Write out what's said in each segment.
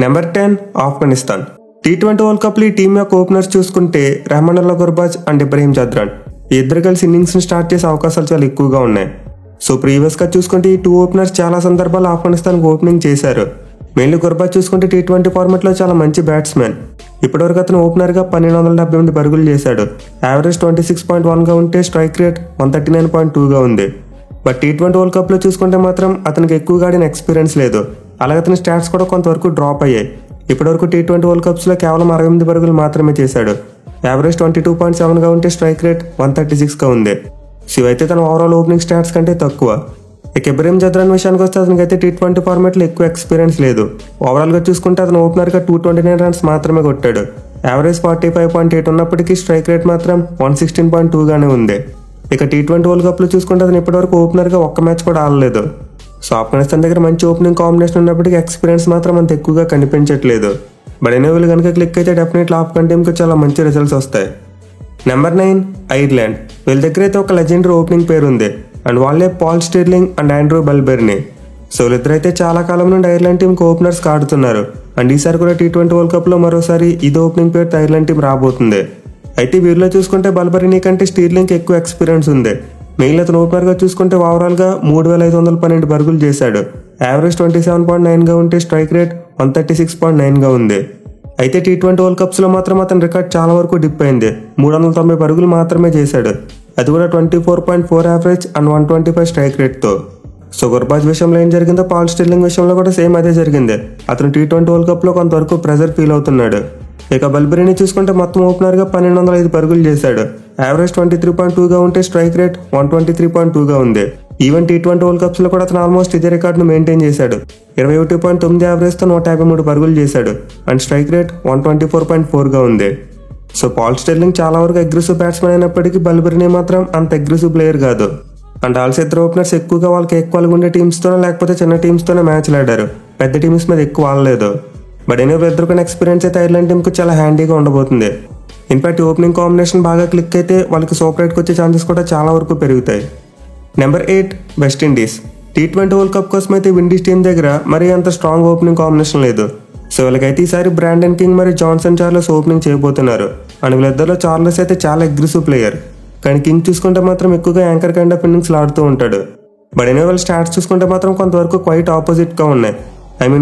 Number 10 Afghanistan. T20 world కప్లో ఈ team యొక్క ఓపెనర్స్ చూసుకుంటే రెహమానుల్లా గుర్బాజ్ అండ్ ఇబ్రహీం జద్రాన్ ఈ ఇద్దరు కలిసి ఇన్నింగ్స్ని స్టార్ట్ చేసే అవకాశాలు చాలా ఎక్కువగా ఉన్నాయి. సో ప్రీవియస్గా చూసుకుంటే ఈ టూ ఓపెనర్స్ చాలా సందర్భాల్లో ఆఫ్ఘనిస్తాన్కి ఓపెనింగ్ చేశారు. మెయిన్లీ గుర్బాజ్ చూసుకుంటే టీ20 ఫార్మెట్లో చాలా మంచి బ్యాట్స్మెన్. ఇప్పటివరకు అతను ఓపెనర్గా 1278 పరుగులు చేశాడు. యావరేజ్ 26.1గా ఉంటే స్ట్రైక్ రేట్ 139.2గా ఉంది. బట్ టీ20 వరల్డ్ కప్లో చూసుకుంటే మాత్రం అతనికి ఎక్కువగా ఆడిన ఎక్స్పీరియన్స్ లేదు. అలాగే అతని స్టాట్స్ కూడా కొంతవరకు డ్రాప్ అయ్యాయి. ఇప్పటివరకు టీ20 వరల్డ్ కప్స్లో కేవలం 68 పరుగులు మాత్రమే చేశాడు. యావరేజ్ 22.7గా ఉంటే స్ట్రైక్ రేట్ 136గా ఉంది. సో ఇవైతే తన ఓవరాల్ ఓపెనింగ్ స్టాట్స్ కంటే తక్కువ. ఇక ఇబ్రహీం జద్రాన్ విషయానికి వస్తే అతనికి అయితే టీ20 ఫార్మాట్లో ఎక్కువ ఎక్స్పీరియన్స్ లేదు. ఓవరాల్గా చూసుకుంటే అతను ఓపెనర్గా 229 రన్స్ మాత్రమే కొట్టాడు. యావరేజ్ 45.8 ఉన్నప్పటికీ స్ట్రైక్ రేట్ మాత్రం 116.2గానే ఉంది. ఇక టీ20 వరల్డ్ కప్లో చూసుకుంటే అతను ఇప్పటివరకు ఓపెనర్గా ఒక్క మ్యాచ్ కూడా ఆడలేదు. సో ఆఫ్ఘనిస్తాన్ దగ్గర మంచి ఓపెనింగ్ కాంబినేషన్ ఉన్నప్పటికీ ఎక్స్పీరియన్స్ మాత్రం అంత ఎక్కువగా కనిపించట్లేదు. బట్ అయినా వీళ్ళు కనుక క్లిక్ అయితే డెఫినెట్లీ ఆఫ్ఘన్ టీంకి చాలా మంచి రిజల్ట్స్ వస్తాయి. Number 9 Ireland. వీళ్ళ దగ్గర అయితే ఒక లెజెండరీ ఓపెనింగ్ పేరు ఉంది అండ్ వాళ్ళే Paul Stirling and Andrew Balbirnie. So వీళ్ళిద్దరైతే చాలా కాలం నుండి ఐర్లాండ్ టీంకి ఓపెనర్స్ ఆడుతున్నారు అండ్ ఈసారి కూడా టీ20 వరల్డ్ కప్లో మరోసారి ఇది ఓపెనింగ్ పేరుతో ఐర్లాండ్ టీం రాబోతుంది. అయితే వీరిలో చూసుకుంటే బెల్బెర్నీ కంటే స్టిర్లింగ్కి ఎక్కువ ఎక్స్పీరియన్స్ ఉంది. మెయిన్ అతను ఓపెనర్గా చూసుకుంటే ఓవరాల్గా 3512 పరుగులు చేశాడు. యావరేజ్ 27.9గా ఉంటే స్ట్రైక్ రేట్ 136.9గా ఉంది. అయితే టీ20 వరల్డ్ కప్స్లో మాత్రం అతని రికార్డ్ చాలా వరకు డిప్ అయింది. 390 పరుగులు మాత్రమే చేశాడు. అది కూడా 24.4 యావరేజ్ అండ్ 125 స్ట్రైక్ రేట్తో. సో గుర్బాజ్ విషయంలో ఏం జరిగిందో పాల్ స్టిర్లింగ్ విషయంలో కూడా సేమ్ అదే జరిగింది. అతను టీ20 వరల్డ్ కప్లో కొంతవరకు ప్రెజర్ ఫీల్ అవుతున్నాడు. ఇక బెల్బెర్నీ చూసుకుంటే మొత్తం ఓపెనర్గా 1205 పరుగులు చేశాడు. యావరేజ్ 23.2గా ఉంటే స్ట్రైక్ రేట్ 123.2గా ఉంది. ఈవెన్ టీ20 వరల్డ్ కప్స్లో కూడా అతను ఆల్మోస్ట్ ఇదే రికార్డును మెయింటైన్ చేశాడు. 21.9 యావరేజ్తో 153 పరుగులు చేశాడు అండ్ స్ట్రైక్ రేట్ 124.4గా ఉంది. సో పాల్ స్టిర్లింగ్ చాలా వరకు అగ్రెసివ్ బ్యాట్స్మెన్ అయినప్పటికీ బెల్బెర్నీ మాత్రం అంత అగ్రెసివ్ ప్లేయర్ కాదు. అండ్ ఆల్సో ఇద్దరు ఓపెనర్స్ ఎక్కువగా వాళ్ళకి ఈక్వల్గా ఉండే టీమ్స్తోనే లేకపోతే చిన్న టీమ్స్తోనే మ్యాచ్లు ఆడారు. పెద్ద టీమ్స్ మీద ఎక్కువ ఆడలేదు. బట్ అయినా ఇద్దరికైనా ఎక్స్పీరియన్స్ అయితే ఐర్లాండ్ టీంకి చాలా హ్యాండీగా ఉండబోతుంది. ఇన్ఫాక్ట్ ఓపెనింగ్ కాంబినేషన్ బాగా క్లిక్ అయితే వాళ్ళకి సూపర్ రైట్కి వచ్చే ఛాన్సెస్ కూడా చాలా వరకు పెరుగుతాయి. Number 8 West Indies. T20 world cup కోసం అయితే విండీస్ టీం దగ్గర మరీ అంత స్ట్రాంగ్ ఓపెనింగ్ కాంబినేషన్ లేదు. సో వీళ్ళకైతే ఈసారి బ్రాండన్ కింగ్ మరియు జాన్సన్ చార్లెస్ ఓపెనింగ్ చేయబోతున్నారు. అండ్ వీళ్ళిద్దరిలో చార్లెస్ అయితే చాలా అగ్రెసివ్ ప్లేయర్, కానీ కింగ్ చూసుకుంటే మాత్రం ఎక్కువగా యాంకర్ కైండ్ ఆఫ్ ఇన్నింగ్స్ ఆడుతూ ఉంటాడు. బట్ అయినా వాళ్ళ స్టాట్స్ చూసుకుంటే మాత్రం కొంతవరకు క్వైట్ ఆపోజిట్గా ఉన్నాయి.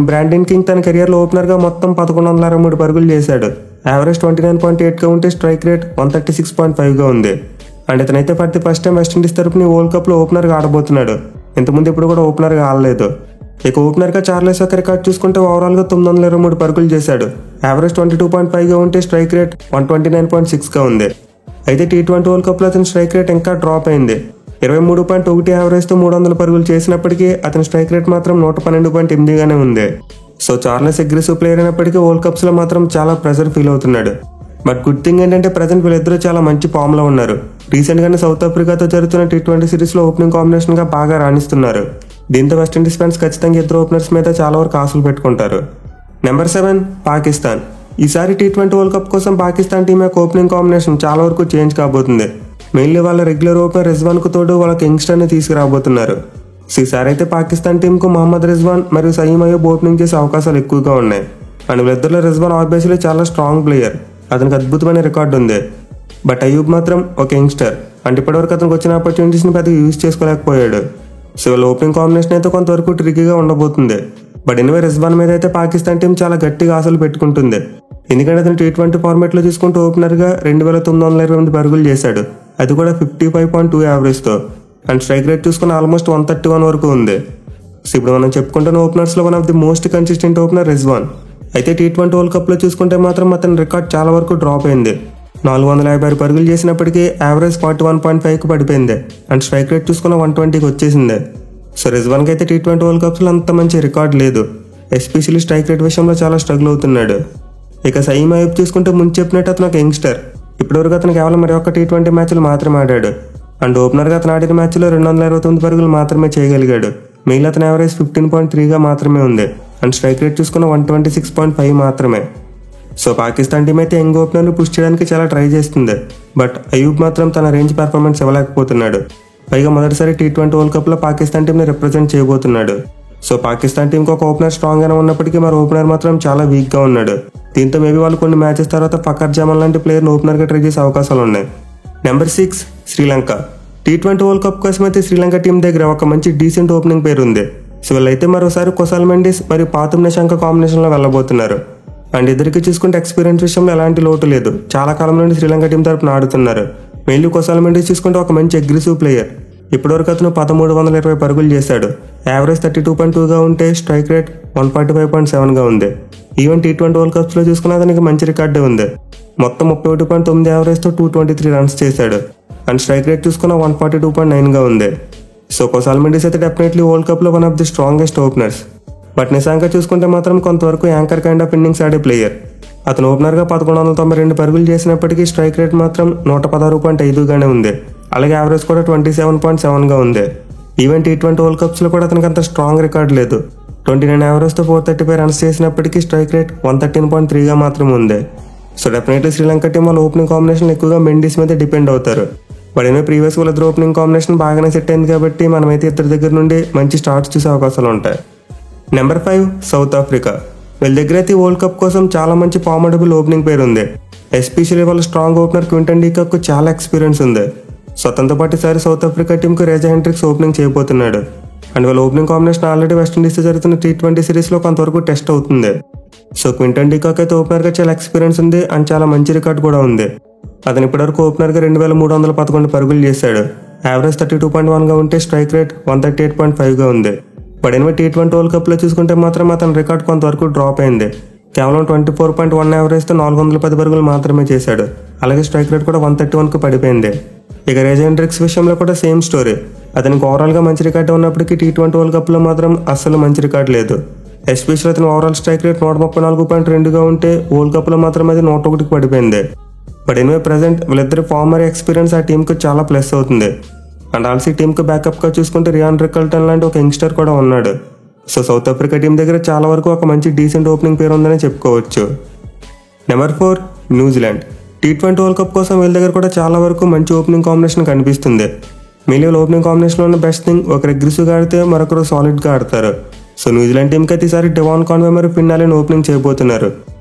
బ్రాండన్ కింగ్ తన కెరియర్లో ఓపెనర్గా మొత్తం 1163 పరుగులు చేశాడు. యావరేజ్ 29.8గా ఉంటే స్ట్రైక్ రేట్ 136.5గా ఉంది. అండ్ ఇతనైతే for the first time West Indies తరపున వరల్డ్ కప్లో ఓపెనర్గా ఆడబోతున్నాడు. ఇంతకుముందు ఇప్పుడు కూడా ఓపెనర్గా ఆడలేదు. ఇక ఓపెనర్గా చార్లెస్ యొక్క రికార్డ్ చూసుకుంటే ఓవరాల్గా 923 పరుగులు చేశాడు. యావరేజ్ 22.5గా ఉంటే స్ట్రైక్ రేట్ 129.6గా ఉంది. అయితే టీ20 వరల్డ్ కప్లో అతని స్ట్రైక్ రేట్ ఇంకా డ్రాప్ అయింది. 23.1 యావరేజ్తో 300 పరుగులు చేసినప్పటికీ అతని స్ట్రైక్ రేట్ మాత్రం 112.8గానే ఉంది. సో చార్లెస్ అగ్రెసివ్ ప్లేయర్ అయినప్పటికీ వరల్డ్ కప్స్లో మాత్రం చాలా ప్రెజర్ ఫీల్ అవుతున్నాడు. బట్ గుడ్ థింగ్ ఏంటంటే ప్రజెంట్ వీళ్ళిద్దరూ చాలా మంచి ఫామ్లో ఉన్నారు. రీసెంట్గానే సౌత్ ఆఫ్రికాతో జరుగుతున్న టీ20 సిరీస్లో ఓపెనింగ్ కాంబినేషన్గా బాగా రాణిస్తున్నారు. దీంతో వెస్టిండీస్ ఫ్యాన్స్ ఖచ్చితంగా ఇద్దరు ఓపెనర్స్ మీద చాలా వరకు ఆశలు పెట్టుకుంటారు. నెంబర్ 7 పాకిస్తాన్. ఈసారి టీ20 వరల్డ్ కప్ కోసం పాకిస్తాన్ టీం యొక్క ఓపెనింగ్ కాంబినేషన్ చాలా వరకు చేంజ్ కాబోతుంది. మెయిన్లీ వాళ్ళ రెగ్యులర్ ఓపెనర్ రిజ్వాన్కు తోడు వాళ్ళకి యంగ్స్టర్ని తీసుకురాబోతున్నారు. ఈసారి అయితే పాకిస్తాన్ టీంకు మహమ్మద్ రిజ్వాన్ మరియు సయీం అయూబ్ ఓపెనింగ్ చేసే అవకాశాలు ఎక్కువగా ఉన్నాయి. అండ్ వీళ్ళిద్దరిలో రిజ్వాన్ ఆబ్వియస్లీ చాలా స్ట్రాంగ్ ప్లేయర్, అతనికి అద్భుతమైన రికార్డు ఉంది. బట్ అయూబ్ మాత్రం ఒక యంగ్స్టర్ అండ్ ఇప్పటివరకు అతనికి వచ్చిన ఆపర్చునిటీస్ని పెద్దగా యూజ్ చేసుకోలేకపోయాడు. సో వీళ్ళ ఓపెనింగ్ కాంబినేషన్ అయితే కొంతవరకు ట్రికీగా ఉండబోతుంది. బట్ ఎనివే రిజ్వాన్ మీద అయితే పాకిస్తాన్ టీం చాలా గట్టిగా ఆశలు పెట్టుకుంటుంది. ఎందుకంటే అతను టీ20 ఫార్మాట్లో చూసుకుంటూ ఓపెనర్గా 2928 పరుగులు చేశాడు. అది కూడా 55.2 యావరేజ్తో. అండ్ స్ట్రైక్ రేట్ చూసుకుని ఆల్మోస్ట్ 131 వరకు ఉంది. సో ఇప్పుడు మనం చెప్పుకుంటున్న ఓపెనర్స్లో one of the most consistent opener Rizwan. అయితే టీ20 వరల్డ్ కప్లో చూసుకుంటే మాత్రం అతని రికార్డ్ చాలా వరకు డ్రాప్ అయింది. 456 పరుగులు చేసినప్పటికీ యావరేజ్ 41.5కి పడిపోయింది. అండ్ స్ట్రైక్ రేట్ చూసుకున్న 120కి వచ్చేసింది. సో రిజ్వాన్కి అయితే టీ20 వరల్డ్ కప్స్లో అంత మంచి రికార్డ్ లేదు. ఎస్పెషల్లీ స్ట్రైక్ రేట్ విషయంలో చాలా స్ట్రగుల్ అవుతున్నాడు. ఇక సయీం అయూబ్ చూసుకుంటే ముందు చెప్పినట్టు అతను ఒక యంగ్స్టర్. ఇప్పటివరకు అతను కేవలం మరి ఒక్క టీ20 మ్యాచ్లు మాత్రమే ఆడాడు. అండ్ ఓపెనర్గా అతను ఆడిన మ్యాచ్లో 229 పరుగులు మాత్రమే చేయగలిగాడు. మెయిన్ అతని యావరేజ్ 15.3గా మాత్రమే ఉంది. అండ్ స్ట్రైక్ రేట్ చూసుకున్న 126.5 మాత్రమే. సో పాకిస్తాన్ టీం అయితే యంగ్ ఓపెనర్ని పుష్ చేయడానికి చాలా ట్రై చేస్తుంది. బట్ అయూబ్ మాత్రం తన రేంజ్ పెర్ఫార్మెన్స్ ఇవ్వలేకపోతున్నాడు. పైగా మొదటిసారి టీ20 వరల్డ్ కప్లో పాకిస్తాన్ టీంని రిప్రజెంట్ చేయబోతున్నాడు. సో పాకిస్తాన్ టీంకి ఒక ఓపెనర్ స్ట్రాంగ్ గానే ఉన్నప్పటికీ మరి ఓపెనర్ మాత్రం చాలా వీక్ గా ఉన్నాడు. దీంతో మేబీ వాళ్ళు కొన్ని మ్యాచెస్ తర్వాత ఫకర్ జమాన్ లాంటి ప్లేయర్ని ఓపెనర్ గా ట్రై చేసే అవకాశాలు ఉన్నాయి. Number 6 Sri Lanka. T20 world cup కోసం అయితే శ్రీలంక టీం దగ్గర ఒక మంచి డీసెంట్ ఓపెనింగ్ పేరు ఉంది. సో వీళ్ళైతే మరోసారి కుశాల్ మెండిస్ మరియు పాతుమ్ నిషాంక కాంబినేషన్ లో వెళ్ళబోతున్నారు. అండ్ ఇద్దరికి చూసుకుంటే ఎక్స్పీరియన్స్ విషయంలో ఎలాంటి లోటు లేదు. చాలా కాలం నుండి శ్రీలంక టీం తరపున ఆడుతున్నారు. మెయిన్లీ కుశాల్ మెండిస్ చూసుకుంటే ఒక మంచి అగ్రెసివ్ ప్లేయర్. ఇప్పటివరకు అతను 1320 పరుగులు చేశాడు. యావరేజ్ 32.2గా ఉంటే స్ట్రైక్ రేట్ 145.7గా ఉంది. ఈవెన్ T20 వరల్డ్ కప్స్ లో చూసుకున్న అతనికి మంచి రికార్డే ఉంది. మొత్తం 31.9 యావరేజ్తో 223 రన్స్ చేశాడు. అండ్ స్ట్రైక్ రేట్ చూసుకున్న 142.9గా ఉంది. సో కుశాల్ మెండిస్ అయితే డెఫినెట్లీ వరల్డ్ కప్ లో one of the strongest openers. But Nissanka చూసుకుంటే మాత్రం కొంతవరకు యాంకర్ కైండ్ ఆఫ్ ఇన్నింగ్స్ ఆడే ప్లేయర్. అతను ఓపెనర్ గా 1192 పరుగులు చేసినప్పటికీ స్ట్రైక్ రేట్ మాత్రం 116.5గానే ఉంది. అలాగే యావరేజ్ కూడా 27.7గా ఉంది. ఈవెన్ T20 వరల్డ్ కప్స్ లో కూడా అతనికి అంత స్ట్రాంగ్ రికార్డ్ లేదు. 29 యావరేజ్తో 435 రన్స్ చేసినప్పటికీ స్ట్రైక్ రేట్ 113.3గా మాత్రం ఉంది. సో డెఫినెట్లీ శ్రీలంక టీం వాళ్ళ ఓపెనింగ్ కాంబినేషన్ ఎక్కువగా మెండిస్ మీద డిపెండ్ అవుతారు. వాడైనా ప్రీవియస్ వాళ్ళిద్దరు ఓపెనింగ్ కాంబినేషన్ బాగానే సెట్ అయింది కాబట్టి మనమైతే ఇద్దరి దగ్గర నుండి మంచి స్టార్ట్స్ చూసే అవకాశాలు ఉంటాయి. Number 5 south Africa. వీళ్ళ దగ్గర అయితే వరల్డ్ కప్ కోసం చాలా మంచి ఫార్మడబుల్ ఓపెనింగ్ పేరు ఉంది. ఎస్పెషల్లీ వాళ్ళ స్ట్రాంగ్ ఓపెనర్ క్వింటన్ డీకాక్ చాలా ఎక్స్పీరియన్స్ ఉంది. సో అతనితో పాటు ఈసారి south Africa టీంకు Reza Hendricks opening చేయబోతున్నాడు. అండ్ వాళ్ళ ఓపెనింగ్ కాంబినేషన్ ఆల్రెడీ వెస్టిండీస్తో జరుగుతున్న T20 సిరీస్లో కొంతవరకు టెస్ట్ అవుతుంది. సో క్వింటన్ డీకాక్ అయితే ఓపెనర్గా చాలా ఎక్స్పీరియన్స్ ఉంది అండ్ చాలా మంచి రికార్డ్ కూడా ఉంది. అతను ఇప్పటివరకు ఓపెనర్గా 2311 పరుగులు చేశాడు. యావరేజ్ 32.1గా ఉంటే స్ట్రైక్ రేట్ 138.5గా ఉంది. బట్ ఎనిమిది T20 వరల్డ్ కప్లో చూసుకుంటే మాత్రం అతని రికార్డ్ కొంతవరకు డ్రాప్ అయింది. కేవలం 24.1 యావరేజ్తో 410 పరుగులు మాత్రమే చేశాడు. అలాగే స్ట్రైక్ రేట్ కూడా 131కు పడిపోయింది. ఇక రేజా హెండ్రిక్స్ విషయంలో కూడా సేమ్ స్టోరీ. అతనికి ఓవరాల్గా మంచి రికార్డు ఉన్నప్పటికీ T20 వరల్డ్ కప్లో మాత్రం అస్సలు మంచి రికార్డు లేదు. ఎస్పెషల్లీ అతని ఓవరాల్ స్ట్రైక్ రేట్ 134.2గా ఉంటే వరల్డ్ కప్లో మాత్రం అది 101కి పడిపోయింది. బట్ ఎనివే ప్రెసెంట్ వీళ్ళిద్దరు ఫార్మర్ ఎక్స్పీరియన్స్ ఆ టీంకు చాలా ప్లస్ అవుతుంది. అండ్ ఆల్సీ టీంకు బ్యాకప్గా చూసుకుంటే రియాన్ రికల్టన్ లాంటి ఒక యంగ్స్టర్ కూడా ఉన్నాడు. సో సౌత్ ఆఫ్రికా టీం దగ్గర చాలా వరకు ఒక మంచి డీసెంట్ ఓపెనింగ్ పేరు ఉందని చెప్పుకోవచ్చు. Number 4 New Zealand. T20 world cup కోసం వీళ్ళ దగ్గర కూడా చాలా వరకు మంచి ఓపెనింగ్ కాంబినేషన్ కనిపిస్తుంది. మిలియన్ ఓపెనింగ్ కాంబినేషన్లో ఉన్న బెస్ట్ థింగ్ ఒకరు అగ్రెసివ్గా ఆడితే మరొకరు సాలిడ్గా ఆడతారు. సో న్యూజిలాండ్ టీంకి అయితే ఈసారి డెవాన్ కాన్వే మరియు ఫిన్ ఆలెన్ ఓపెనింగ్ చేయబోతున్నారు.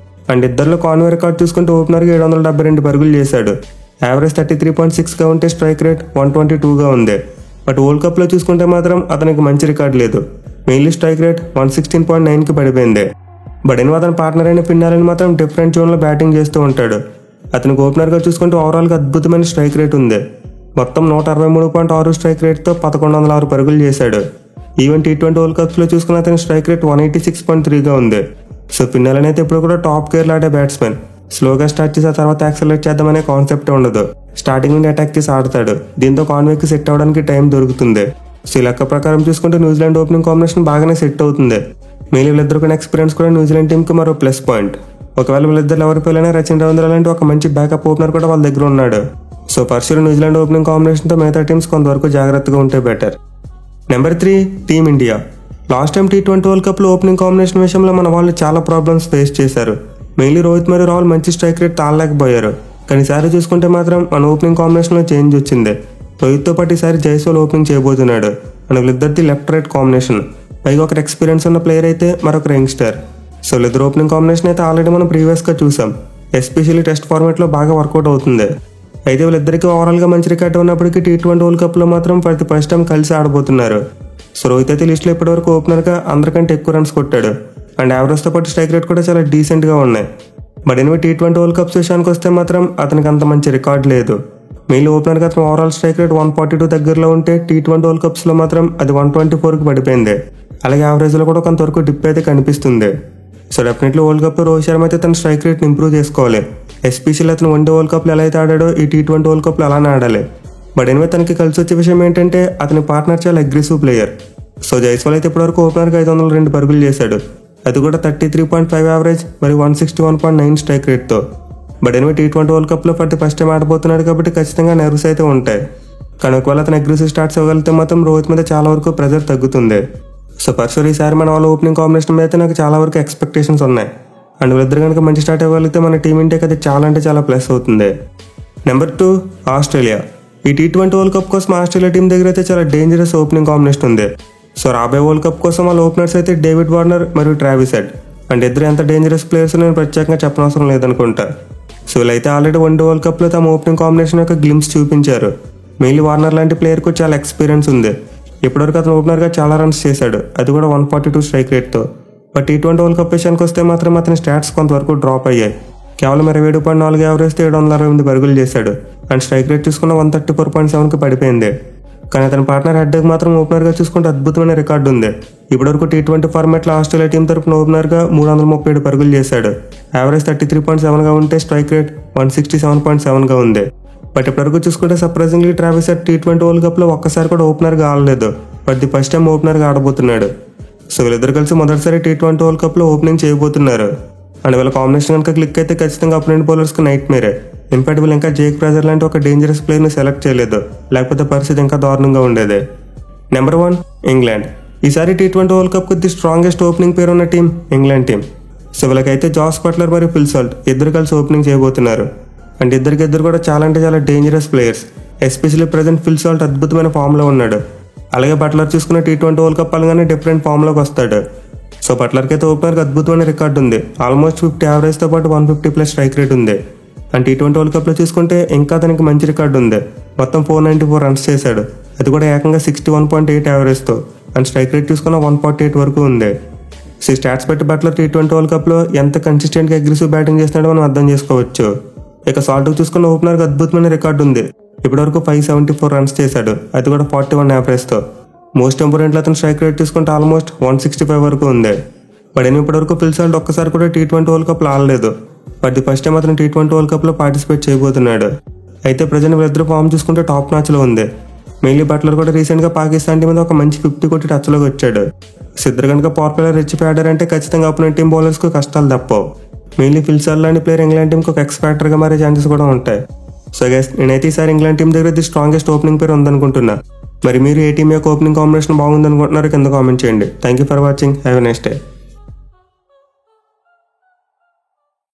అండ్ ఇద్దరిలో కాన్వే రికార్డ్ చూసుకుంటే ఓపెనర్గా 772 పరుగులు చేశాడు. యావరేజ్ 33.6గా ఉంటే స్ట్రైక్ రేట్ 122గా ఉంది. బట్ వరల్డ్ కప్లో చూసుకుంటే మాత్రం అతనికి మంచి రికార్డ్ లేదు. మెయిన్లీ స్ట్రైక్ రేట్ 116.9కి పడిపోయింది. బట్ ఎనిమిది అతని పార్ట్నర్ అయిన ఫిన్ ఆలెన్ మాత్రం డిఫరెంట్ జోన్లో బ్యాటింగ్ చేస్తూ ఉంటాడు. అతనికి ఓపెనర్గా చూసుకుంటే ఓవరాల్గా అద్భుతమైన స్ట్రైక్ రేట్ ఉంది. మొత్తం 163.6 స్ట్రైక్ రేట్తో 1106 పరుగులు చేశాడు. ఈవెన్ T20 వరల్డ్ కప్స్లో చూసుకున్న అతని స్ట్రైక్ రేట్ 186.3గా ఉంది. సో ఫిన్ ఆలెన్ అయితే ఇప్పుడు కూడా టాప్ గేర్లో ఆడే బ్యాట్స్మెన్. స్లోగా స్టార్ట్ చేసి ఆ తర్వాత యాక్సలరేట్ చేద్దామనే కాన్సెప్ట్ ఉండదు. స్టార్టింగ్ నుండి అటాక్ చేసి ఆడతాడు. దీంతో కాన్వేకి సెట్ అవ్వడానికి టైం దొరుకుతుంది. సో ఈ లెక్క ప్రకారం చూసుకుంటే న్యూజిలాండ్ ఓపెనింగ్ కాంబినేషన్ బాగానే సెట్ అవుతుంది. మెయిన్ వీళ్ళిద్దరు ఎక్స్పీరియన్స్ కూడా న్యూజిలాండ్ టీంకి మరో ప్లస్ పాయింట్. ఒకవేళ వీళ్ళిద్దరు ఎవరి పేర్లైనా రచిన్ రవీంద్ర లాంటి ఒక మంచి బ్యాకప్ ఓపెనర్ కూడా వాళ్ళ దగ్గర ఉన్నాడు. సో పర్షియల్ న్యూజిలాండ్ ఓపెనింగ్ కాంబినేషన్తో మిగతా టీమ్స్ కొంతవరకు జాగ్రత్తగా ఉంటే better. Number 3 team India. Last time T20 world కప్లో ఓపెనింగ్ కాంబినేషన్ విషయంలో మన వాళ్ళు చాలా ప్రాబ్లమ్స్ ఫేస్ చేశారు. మెయిన్లీ రోహిత్ మరియు రాహుల్ మంచి స్ట్రైక్ రేట్ తాళలేకపోయారు. కానీ ఈసారి చూసుకుంటే మాత్రం మన ఓపెనింగ్ కాంబినేషన్లో చేంజ్ వచ్చింది. రోహిత్తో పాటు ఈసారి జైస్వాల్ ఓపెనింగ్ చేయబోతున్నాడు. మన వీళ్ళిద్దరిది లెఫ్ట్ రైట్ కాంబినేషన్. పైగా ఒకరు ఎక్స్పీరియన్స్ ఉన్న ప్లేయర్ అయితే మరొకరు యంగ్స్టర్. సో వీళ్ళిద్దరు ఓపెనింగ్ కాంబినేషన్ అయితే ఆల్రెడీ మనం ప్రీవియస్గా చూసాం. ఎస్పెషల్లీ టెస్ట్ ఫార్మాట్లో బాగా వర్కౌట్ అవుతుంది. అయితే వీళ్ళిద్దరికీ ఓవరాల్గా మంచి రికార్డు ఉన్నప్పటికీ T20 వరల్డ్ కప్లో మాత్రం ప్రతి ఫస్ట్ టైం కలిసి ఆడబోతున్నారు. సో రోహిత్ అయితే లిస్టులో ఇప్పటివరకు ఓపెనర్గా అందరికంటే ఎక్కువ రన్స్ కొట్టాడు. అండ్ యావరేజ్తో పాటు స్ట్రైక్ రేట్ కూడా చాలా డీసెంట్గా ఉన్నాయి. బట్ ఎనిమిది T20 వరల్డ్ కప్స్ విషయానికి వస్తే మాత్రం అతనికి అంత మంచి రికార్డ్ లేదు. మెయిన్ ఓపెనర్గా అతను ఓవరాల్ స్ట్రైక్ రేట్ 142 దగ్గరలో ఉంటే T20 వరల్డ్ కప్స్లో మాత్రం అది 124కి పడిపోయింది. అలాగే యావరేజ్లో కూడా కొంతవరకు డిప్ అయితే కనిపిస్తుంది. సో డెఫినెట్లీ వరల్డ్ కప్లో రోహిత్ శర్మ అయితే తన స్ట్రైక్ రేట్ని ఇంప్రూవ్ చేసుకోవాలి. ఎస్పెషల్లీ అతను వన్డే వరల్డ్ కప్లో ఎలా అయితే ఆడాడో ఈ T20 వరల్డ్ కప్లో అలానే ఆడాలి. బట్ ఎనిమిది తనకి కలిసి వచ్చే విషయం ఏంటంటే అతని పార్ట్నర్ చాలా అగ్రెసివ్ ప్లేయర్. సో జైస్వాల్ అయితే ఇప్పటివరకు ఓపెనర్గా 502 పరుగులు చేశాడు. అది కూడా 33.5 యావరేజ్ మరియు 161.9 స్ట్రైక్ రేట్తో. బట్ ఎనిమిది T20 వరల్డ్ కప్లో ప్రతి ఫస్ట్ టైం ఆడబోతున్నాడు కాబట్టి ఖచ్చితంగా నర్వ్స్ అయితే ఉంటాయి. కానీ ఒకవేళ అతను అగ్రెసివ్ స్టార్ట్స్ ఇవ్వగలిగితే మాత్రం రోహిత్ మీద చాలా వరకు ప్రెజర్ తగ్గుతుంది. సో పర్సూర్ ఈసారి మన వాళ్ళ ఓపెనింగ్ కాంబినేషన్ మీద అయితే నాకు చాలా వరకు ఎక్స్పెక్టేషన్స్ ఉన్నాయి. అండ్ వీళ్ళిద్దరు కనుక మంచి స్టార్ట్ ఇవ్వగలిగితే మన టీం ఇండియాకి అది చాలా అంటే చాలా ప్లస్ అవుతుంది. Number 2 Australia. ఈ T20 వరల్డ్ కప్ కోసం ఆస్ట్రేలియా టీం దగ్గర అయితే చాలా డేంజరస్ ఓపెనింగ్ కాంబినేషన్ ఉంది. సో రాబోయే వరల్డ్ కప్ కోసం వాళ్ళ ఓపెనర్స్ అయితే డేవిడ్ వార్నర్ మరియు ట్రావిస్ హెడ్ అండ్ ఇద్దరు ఎంత డేంజరస్ ప్లేయర్స్ నేను ప్రత్యేకంగా చెప్పనవసరం లేదనుకుంటా. సో వీళ్ళైతే ఆల్రెడీ వన్డే వరల్డ్ కప్లో తమ ఓపెనింగ్ కాంబినేషన్ యొక్క గ్లిమ్స్ చూపించారు. మెయిన్లీ వార్నర్ లాంటి ప్లేయర్కు చాలా ఎక్స్పీరియన్స్ ఉంది. ఇప్పటివరకు అతను ఓపెనర్గా చాలా రన్స్ చేశాడు, అది కూడా 142 స్ట్రైక్ రేట్తో. బట్ T20 వరల్డ్ కప్ విషయానికి వస్తే మాత్రం అతని స్టాట్స్ కొంతవరకు డ్రాప్ అయ్యాయి. కేవలం 27.4 యావరేజ్తో 768 పరుగులు చేశాడు అండ్ స్ట్రైక్ రేట్ చూసుకున్న 134.7కి పడిపోయింది. కానీ అతని పార్ట్నర్ హెడ్కి మాత్రం ఓపెనర్గా చూసుకుంటే అద్భుతమైన రికార్డు ఉంది. ఇప్పటివరకు T20 ఫార్మాట్లో ఆస్ట్రేలియా టీం తరపున ఓపెనర్గా 337 పరుగులు చేశాడు. యావరేజ్ 33.7గా ఉంటే స్ట్రైక్ రేట్ 167.7గా ఉంది. బట్ ఇప్పటివరకు చూసుకుంటే surprisingly Travis head T20 world కప్లో ఒక్కసారి కూడా ఓపెనర్గా ఆడలేదు. బట్ ది ఫస్ట్ టైం ఓపెనర్గా ఆడబోతున్నాడు. సో వీళ్ళిద్దరు కలిసి మొదటిసారి T20 వరల్డ్ కప్లో ఓపెనింగ్ చేయబోతున్నారు. అండ్ వీళ్ళ కాంబినేషన్ కనుక క్లిక్ అయితే ఖచ్చితంగా అపోనెంట్ బౌలర్స్కి నైట్ మేరే. ఇన్ఫాక్ట్ వీళ్ళు ఇంకా జేక్ బ్రాజర్ లాంటి ఒక డేంజరస్ ప్లేయర్ని సెలెక్ట్ చేయలేదు, లేకపోతే పరిస్థితి ఇంకా దారుణంగా ఉండేది. Number 1 England. ఈసారి T20 వరల్డ్ కప్కి ది స్ట్రాంగెస్ట్ ఓపెనింగ్ పేరు ఉన్న టీం ఇంగ్లాండ్ టీం. సో వీళ్ళకైతే జాస్ బట్లర్ మరియు ఫిల్ సాల్ట్ ఇద్దరు కలిసి ఓపెనింగ్ చేయబోతున్నారు. అండ్ ఇద్దరు కూడా చాలా అంటే చాలా dangerous players. Especially present Phil Salt అద్భుతమైన ఫామ్లో ఉన్నాడు. అలాగే బట్లర్ చూసుకున్న T20 వరల్డ్ కప్ అనగానే డిఫరెంట్ ఫామ్లోకి వస్తాడు. సో బట్లర్కి అయితే ఓపెనర్కి అద్భుతమైన రికార్డు ఉంది. ఆల్మోస్ట్ 50 యావరేజ్తో పాటు 150+ స్ట్రైక్ రేట్ ఉంది. అండ్ T20 వరల్డ్ కప్లో చూసుకుంటే ఇంకా అతనికి మంచి రికార్డు ఉంది. మొత్తం 494 రన్స్ చేశాడు, అది కూడా ఏకంగా 61.8 యావరేజ్తో. అండ్ స్ట్రైక్ రేట్ చూసుకున్న 148 వరకు ఉంది. సో ఈ స్టాట్స్ బట్టి బట్లర్ T20 వరల్డ్ కప్లో ఎంత కన్సిస్టెంట్గా అగ్రెసివ్ బ్యాటింగ్ చేస్తున్నాడో మనం అర్థం చేసుకోవచ్చు. ఇక సాల్ట్కి చూసుకున్న ఓపెనర్కి అద్భుతమైన రికార్డు ఉంది. ఇప్పటివరకు 574 రన్స్ చేశాడు, అది కూడా 41 యావరేజ్తో. మోస్ట్ ఇంపార్టెంట్లో అతను స్ట్రైక్ రేట్ తీసుకుంటే ఆల్మోస్ట్ 165 వరకు ఉంది. బట్ ఇప్పటివరకు ఫిల్ సాల్ట్ ఒక్కసారి కూడా T20 వరల్డ్ కప్లో ఆడలేదు. బట్ ది ఫస్ట్ టైం అతను T20 వరల్డ్ కప్లో పార్టిసిపేట్ చేయబోతున్నాడు. అయితే ప్రజెంట్ వీళ్ళిద్దరు ఫామ్ చూసుకుంటే టాప్ మ్యాచ్లో ఉంది. మెయిన్లీ బట్లర్ కూడా రీసెంట్గా పాకిస్తాన్ టీం మీద ఒక మంచి 50 కొట్టి టచ్లోకి వచ్చాడు. ఇద్దరు కనుక పాపులర్ రిచ్ ప్యాడర్ అంటే ఖచ్చితంగా అపోనెంట్ టీం బౌలర్స్కు కష్టాలు తప్పవు. మెయిన్లీ ఫిల్ సాల్ట్ లాంటి ప్లేయర్ ఇంగ్లాండ్ టీంకి ఒక ఎక్స్ ఫ్యాక్టర్గా మారే ఛాన్సెస్ కూడా ఉంటాయి. సో గైస్, నేనైతే ఈసారి ఇంగ్లాండ్ టీం దగ్గర ది స్ట్రాంగెస్ట్ ఓపెనింగ్ పేరు ఉందనుకుంటున్నా. మరి మీరు ఏ టీం యొక్క ఓపెనింగ్ కాంబినేషన్ బాగుందనుకుంటున్నారో కింద కామెంట్ చేయండి. Thank you for watching. Have a nice day.